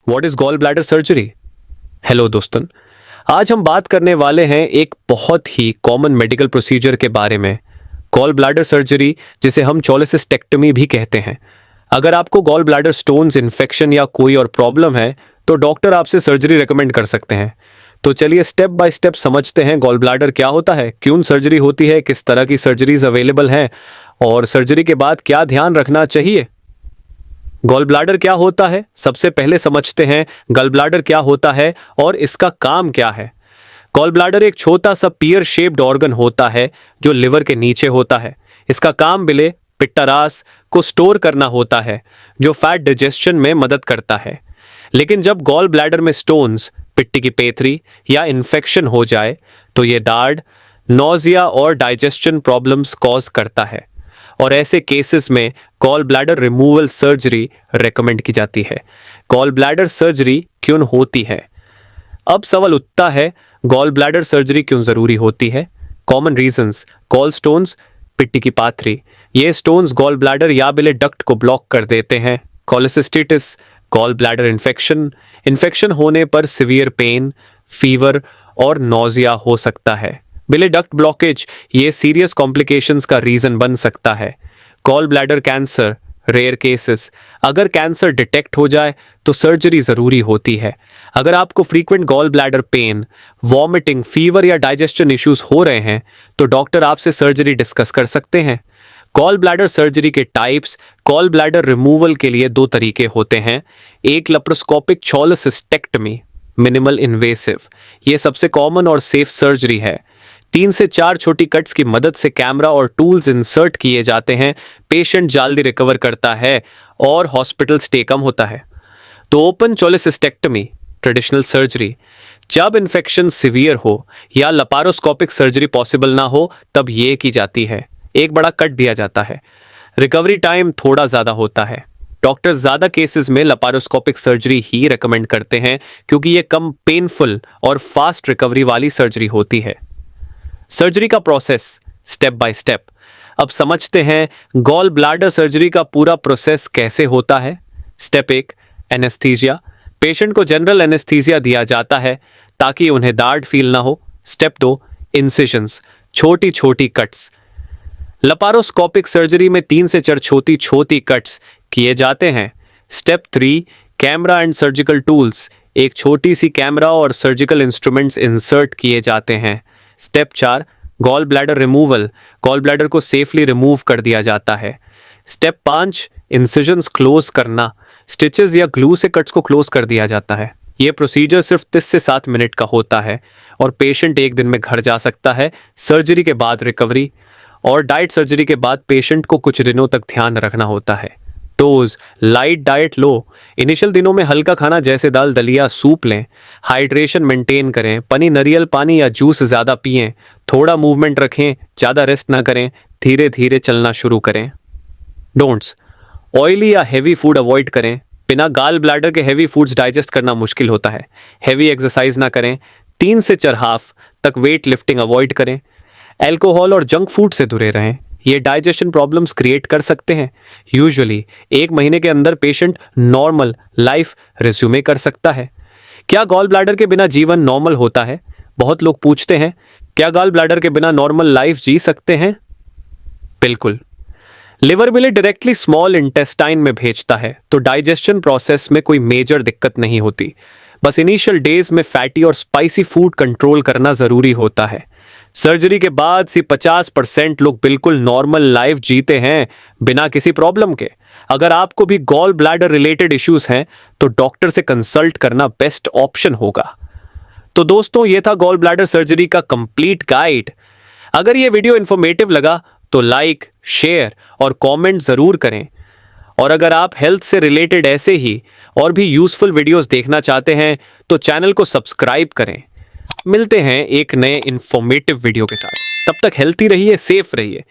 What is gall bladder surgery? Hello दोस्तों, आज हम बात करने वाले हैं एक बहुत ही कॉमन मेडिकल प्रोसीजर के बारे में, गॉल ब्लैडर सर्जरी, जिसे हम चोलेसिस्टेक्टमी भी कहते हैं। अगर आपको गॉल ब्लैडर स्टोन्स, इन्फेक्शन या कोई और प्रॉब्लम है तो डॉक्टर आपसे सर्जरी रेकमेंड कर सकते हैं। तो चलिए स्टेप बाय स्टेप समझते हैं गॉल ब्लैडर क्या होता है, क्यों सर्जरी होती है, किस तरह की सर्जरीज अवेलेबल हैं और सर्जरी के बाद क्या ध्यान रखना चाहिए। गॉल ब्लैडर क्या होता है, सबसे पहले समझते हैं गॉल ब्लैडर क्या होता है और इसका काम क्या है। गॉल ब्लैडर एक छोटा सा पियर शेप्ड ऑर्गन होता है जो लिवर के नीचे होता है। इसका काम बिले पिट्टारास को स्टोर करना होता है जो फैट डाइजेशन में मदद करता है। लेकिन जब गॉल ब्लैडर में स्टोन्स, पिट्टी की पेथरी या इन्फेक्शन हो जाए तो ये दाढ़, नोजिया और डाइजेशन प्रॉब्लम्स कॉज करता है और ऐसे केसेस में gall bladder removal surgery recommend की जाती है। गॉल ब्लैडर सर्जरी क्यों होती है? अब सवाल उठता है, गॉल ब्लैडर सर्जरी क्यों जरूरी होती है? कॉमन रीजंस: गॉल स्टोन्स, पिट्टी की पाथरी, ये स्टोन्स गॉल ब्लैडर या बिले डक्ट को ब्लॉक कर देते हैं। Cholecystitis, gall bladder infection, infection होने पर सिवियर पेन, फीवर और नोजिया हो सकता है। बिले डक्ट ब्लॉकेज, ये सीरियस कॉम्प्लिकेशंस का रीजन बन सकता है। Gall bladder cancer, rare cases, अगर कैंसर डिटेक्ट हो जाए तो सर्जरी जरूरी होती है। अगर आपको frequent gall bladder pain, vomiting, fever या डाइजेशन इश्यूज हो रहे हैं तो डॉक्टर आपसे सर्जरी डिस्कस कर सकते हैं। गॉल ब्लैडर सर्जरी के टाइप्स: गॉल ब्लैडर रिमूवल के लिए दो तरीके होते हैं। एक लेप्रोस्कोपिक चोलेसिस्टेक्टमी, मिनिमल इन्वेसिव, ये सबसे कॉमन और सेफ सर्जरी है। 3 से 4 छोटी कट्स की मदद से कैमरा और टूल्स इंसर्ट किए जाते हैं, पेशेंट जल्दी रिकवर करता है और हॉस्पिटल स्टे कम होता है। तो ओपन चोलेसिस्टेक्टमी, ट्रेडिशनल सर्जरी, जब इन्फेक्शन सिवियर हो या लपारोस्कोपिक सर्जरी पॉसिबल ना हो तब ये की जाती है। एक बड़ा कट दिया जाता है, रिकवरी टाइम थोड़ा ज़्यादा होता है। डॉक्टर ज़्यादा केसेस में लपारोस्कोपिक सर्जरी ही रेकमेंड करते हैं क्योंकि ये कम पेनफुल और फास्ट रिकवरी वाली सर्जरी होती है। सर्जरी का प्रोसेस स्टेप बाय स्टेप। अब समझते हैं गॉल ब्लैडर सर्जरी का पूरा प्रोसेस कैसे होता है। स्टेप 1, एनेस्थीसिया, पेशेंट को जनरल एनेस्थीसिया दिया जाता है ताकि उन्हें दर्द फील ना हो। स्टेप 2, इंसिजन्स, छोटी छोटी कट्स, लपारोस्कोपिक सर्जरी में 3 से 4 छोटी छोटी कट्स किए जाते हैं। Step 3, camera and surgical tools, एक छोटी सी कैमरा और सर्जिकल इंस्ट्रूमेंट्स इंसर्ट किए जाते हैं। Step 4, gall bladder removal, gall bladder को सेफली रिमूव कर दिया जाता है। स्टेप 5, इंसिजन्स क्लोज करना, स्टिचेस या ग्लू से कट्स को क्लोज कर दिया जाता है। यह प्रोसीजर सिर्फ 30 से 7 मिनट का होता है और पेशेंट 1 दिन में घर जा सकता है। सर्जरी के बाद रिकवरी और डाइट: सर्जरी के बाद पेशेंट को कुछ दिनों तक ध्यान रखना होता है। डोज: लाइट डाइट लो, इनिशियल दिनों में हल्का खाना जैसे दाल, दलिया, सूप लें। हाइड्रेशन मेंटेन करें, पानी, नारियल पानी या जूस ज़्यादा पिएं। थोड़ा मूवमेंट रखें, ज़्यादा रेस्ट ना करें, धीरे धीरे चलना शुरू करें। डोंट्स: ऑयली या हैवी फूड अवॉइड करें, बिना गॉल ब्लैडर के हैवी फूड्स डाइजेस्ट करना मुश्किल होता है। हैवी एक्सरसाइज ना करें, 3 से 4 हाफ तक वेट लिफ्टिंग अवॉइड करें। अल्कोहल और जंक फूड से दूर रहें, ये डाइजेशन प्रॉब्लम्स क्रिएट कर सकते हैं। यूजुअली 1 महीने के अंदर पेशेंट नॉर्मल लाइफ रिज्यूमे कर सकता है। क्या गॉल ब्लैडर के बिना जीवन नॉर्मल होता है? बहुत लोग पूछते हैं, क्या गॉल ब्लैडर के बिना नॉर्मल लाइफ जी सकते हैं? बिल्कुल। लिवर बिले डायरेक्टली स्मॉल इंटेस्टाइन में भेजता है तो डाइजेशन प्रोसेस में कोई मेजर दिक्कत नहीं होती। बस इनिशियल डेज में फैटी और स्पाइसी फूड कंट्रोल करना जरूरी होता है। सर्जरी के बाद से 50% लोग बिल्कुल नॉर्मल लाइफ जीते हैं बिना किसी प्रॉब्लम के। अगर आपको भी गॉल ब्लैडर रिलेटेड इश्यूज हैं तो डॉक्टर से कंसल्ट करना बेस्ट ऑप्शन होगा। तो दोस्तों, ये था गॉल ब्लैडर सर्जरी का कंप्लीट गाइड। अगर ये वीडियो इन्फॉर्मेटिव लगा तो लाइक, शेयर और कमेंट जरूर करें। और अगर आप हेल्थ से रिलेटेड ऐसे ही और भी यूजफुल वीडियोस देखना चाहते हैं तो चैनल को सब्सक्राइब करें। मिलते हैं एक नए इंफॉर्मेटिव वीडियो के साथ। तब तक हेल्थी रहिए, सेफ रहिए।